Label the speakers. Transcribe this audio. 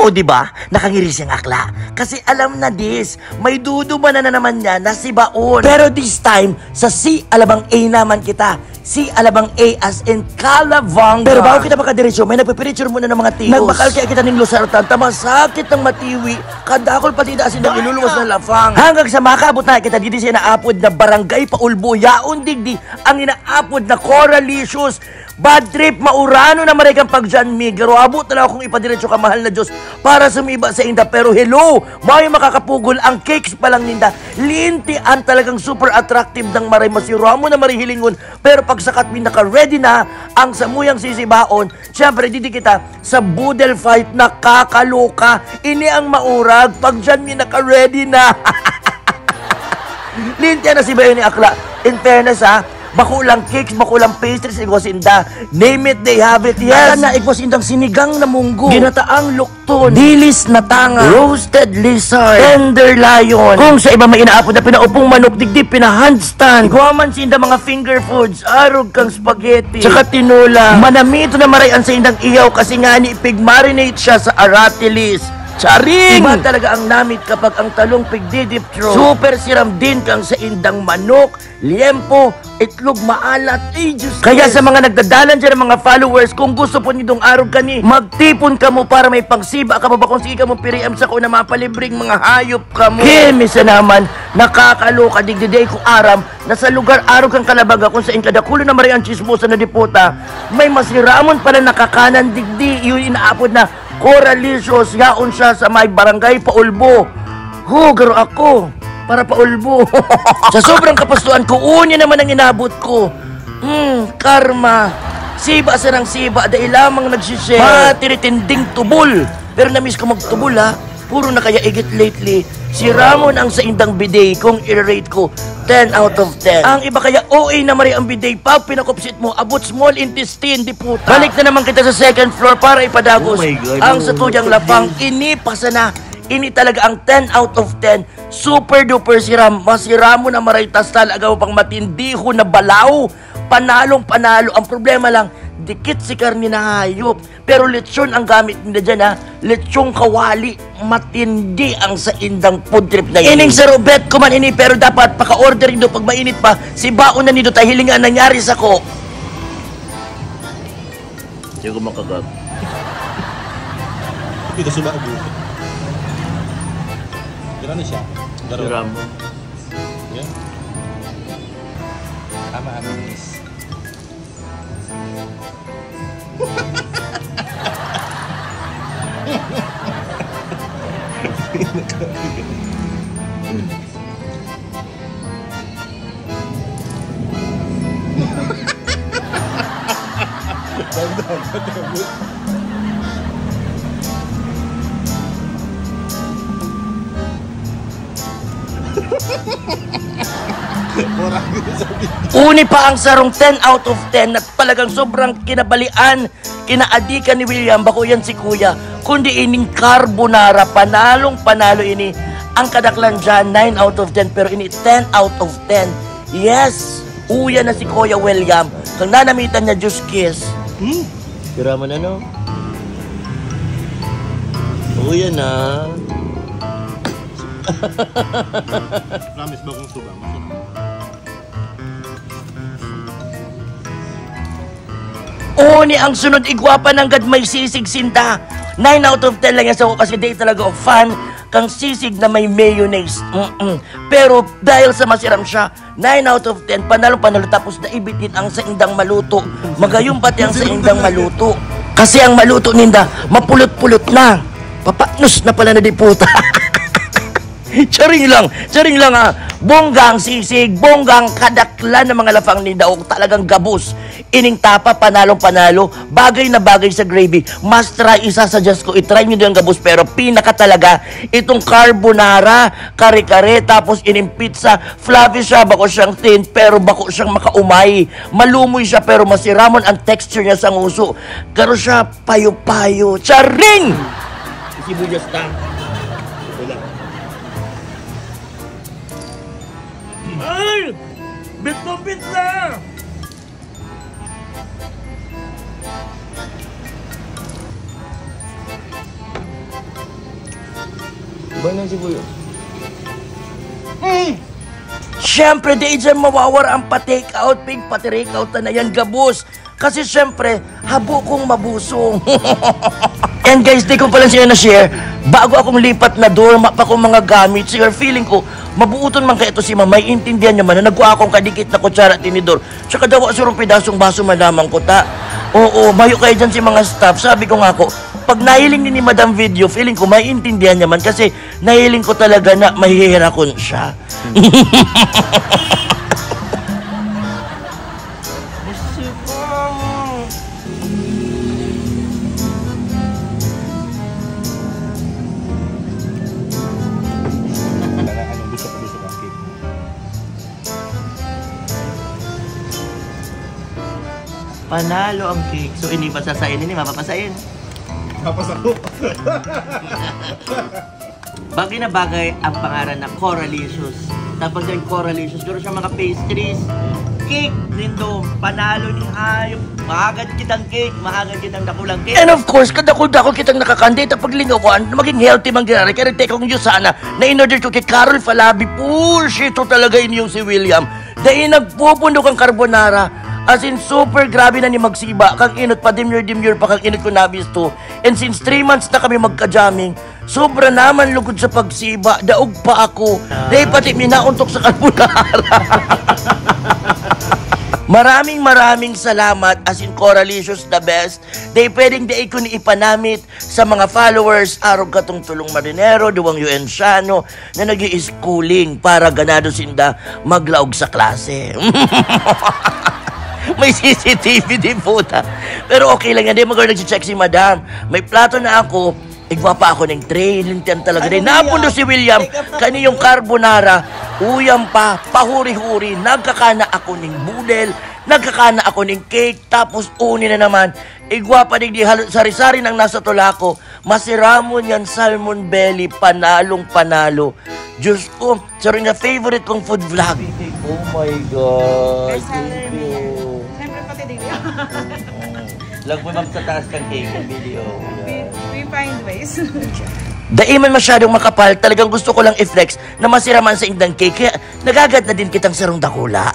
Speaker 1: O, diba? Nakangiri siyang akla. Kasi alam na this, may duduman na naman niya na si Baon. Pero this time, sa C alabang A naman kita. C alabang A as in Kalabanga. Pero bago kita makadiretso, may nagpipiritsure muna ng mga tios. Nagbakal kaya kita ng Luzartan, tamasakit ng matiwi. Kadakol pati daasin ng iluluwas ng lafang. Hanggang sa makaabot na kita dito siya inaapod na barangay Paulbo, Yaon Digdi, ang inaapod na Coralicious. Bad trip, maurano na maray kang pagdyan, Migaro. Abot na lang akong ipadiretso ka, mahal na Diyos, para sumiba sa inda. Pero hello, may makakapugol ang cakes pa lang ninda. Linti ang talagang super attractive ng maray masiro mo na marihilingon. Pero pag sakat mi naka-ready na ang samuyang sisibaon, syempre didi kita sa budel fight na kakaloka. Ini ang maurag, pag dyan mi naka-ready na. Linti na si Bayo ni Akla. In fairness bakulang cakes, bakulang pastries, igwasinda. Name it, they have it, yes. Na igwasindang sinigang na munggo, ginataang lukton, dilis na tanga, roasted lizard, tender lion. Kung sa iba may inaapod na pinaupong manok, digdi pinahandstand. Igwaman sinda mga finger foods, arog kang spaghetti, tsaka tinola. Manamito na marayan sa indang iyaw kasi nga ni ipig-marinate siya sa aratilis. Charing! Iba talaga ang namit kapag ang talong pigdidip throw. Super siram din kang sa indang manok, liempo, itlog maalat, Diyos. Kaya sa mga nagdadalan dyan ng mga followers, kung gusto po nitong araw kani, magtipon ka mo para may pangsiba ka mo ba kung sige ka mo piriam sa ko na mapalibreng mga hayop ka mo. Kimisa naman, nakakaloka, digdiday ko aram, na sa lugar araw kang Kalabaga kung sa inkadakulo na mariang chismosa na diputa, may masiramon pala nakakanan digdi, yun inaapod na Coralicious, yaon siya sa may barangay Paulbo. Garo ako, para Paulbo. Sa sobrang kapastuan ko, unya naman ang inabot ko. Karma. Siba sarang siba, dahil lamang nagsishare. Matiritinding tubol. Pero namiss ko magtubol puro na kaya igit lately. Si Ramon ang sa indang bidet kung i-rate ko 10 out of 10. Ang iba kaya OA na mari ang bidet, pag pinakupsit mo, abot small intestine, di puta. Balik na naman kita sa second floor para ipadagos. Ang sa tuyang lapang, inipasa na. Ini talaga ang 10 out of 10. Super duper siram. Masiramo na maray tas talaga pang matindi ho na balaw. Panalong panalo. Ang problema lang, dikit si karni na hayop. Pero lechon ang gamit nila dyan lechong kawali. Matindi ang sa indang food trip na yun. Ining sa Robet ko man ini, pero dapat paka-order nito pag mainit pa. Si Baon na nito tayo hilingan nangyari sa ko. Hindi ko makagab.
Speaker 2: Ito sa bago. Gano'n na siya?
Speaker 1: Gano'n.
Speaker 2: Yeah. Tama, miss.
Speaker 1: Uni pa ang sarong 10 out of 10 at talagang sobrang kinabalian, kinaadikan ni William, bako yan si Kuya, kundi ining carbonara, panalong panalo ini. Ang kadaklan dyan, 9 out of 10, pero ini 10 out of 10. Yes, uya na si Kuya William. Kang nanamitan niya, Diyos kiss. Tira mo na, no? Uya na.
Speaker 2: Promise ba kung suba?
Speaker 1: Uni ang sunod igwapa ng gad may sisig sinta. 9 out of 10 lang yan sa ko kasi day talaga of fan kang sisig na may mayonnaise. Pero dahil sa masiram siya, 9 out of 10, panalo tapos na ibitin ang sa indang maluto. Magayong pati ang sa indang maluto. Kasi ang maluto ninda, mapulot-pulot na. Papatnos na pala na di puta. Charing lang Bonggang sisig, bonggang kadaklan ng mga lafang ni Daog, talagang gabos. Ining tapa, panalong-panalo, bagay na bagay sa gravy. Must try, isasuggest ko, itry nyo din ang gabos, pero pinaka talaga, itong carbonara, kare-kare, tapos ining pizza, fluffy siya, bako siyang thin, pero bako siyang makaumay. Malumoy siya, pero masiramon ang texture niya sa nguso. Garo siya, payo-payo. Charing! Sibuyas na. Ay! Bit na! Banang sibuyas. Siyempre, di dyan mawawara ang pa-take out, pig, pati-take out na yan, gabos. Kasi siyempre, habo kong mabusong. And guys, di ko pala siya na-share, bago akong lipat na doormat pa kong mga gamit, so feeling ko, mabuuton man kayo ito si Mama, may intindihan niya man na nagkuha akong kadikit na kutsara at tinidor. Tsaka daw surong pidasong baso malamang ko ta. Oo, mayo kayo dyan si mga staff. Sabi ko nga ako, pag nahiling ni Madam Video, feeling ko may intindihan niya man kasi nahiling ko talaga na mahihirakon siya.
Speaker 2: Busok-busok ang cake.
Speaker 1: Panalo ang cake. So, hindi pasasayin, hindi mapapasayin.
Speaker 2: Tapos ako.
Speaker 1: Bagay na bagay ang pangalan na Coralicious. Tapos yung Coralicious, gano'n siya mga pastries. Cake, lindo, panalo ni hayop. Mahagad kitang cake, mahagad kitang dakulang cake. And of course, kadakul-dakul kitang nakakandita pag lingawan, maging healthy mang ginari. Kaya nagteka kong Diyos sana na in-order ko kay Carol Falabi. Push, ito talaga yung si William. Dahil nagpupundok ang carbonara. As in, super grabe na ni magsiba. Kang inot pa, demure pa kang inot ko nabis to. And since 3 months na kami magka-jamming, sobra naman lugod sa pagsiba. Daog pa ako. Dahil pati minauntok sa carbonara. Maraming salamat, as in Coralicious the best. Dahil pwedeng dahil ko ni ipanamit sa mga followers, arog katong tulong marinero, duwang UNsiano, na nag-i-schooling para ganado sinda maglaog sa klase. May CCTV din po ta. Pero okay lang yan. Di mag-order nag-check si Madam. May plato na ako. Igwa pa ako ng tray. Lintian talaga. Dahil napundo si William. Kani yung carbonara. Uyang pa. Pahuri-huri. Nagkakana ako ng budel. Nagkakana ako ng cake. Tapos uni na naman. Igwa pa din di sari-sari ng nasa tulako. Masiramon yan salmon belly. Panalong panalo. Diyos ko. Sorry na favorite kong food vlog. Oh my God. Thank you. Lag mo sa taas kang cake ng video.
Speaker 3: We find ways.
Speaker 1: Dahil man masyadong makapal, talagang gusto ko lang i-flex na masiraman sa indang cake. Kaya nagagad na din kitang sarong dakula.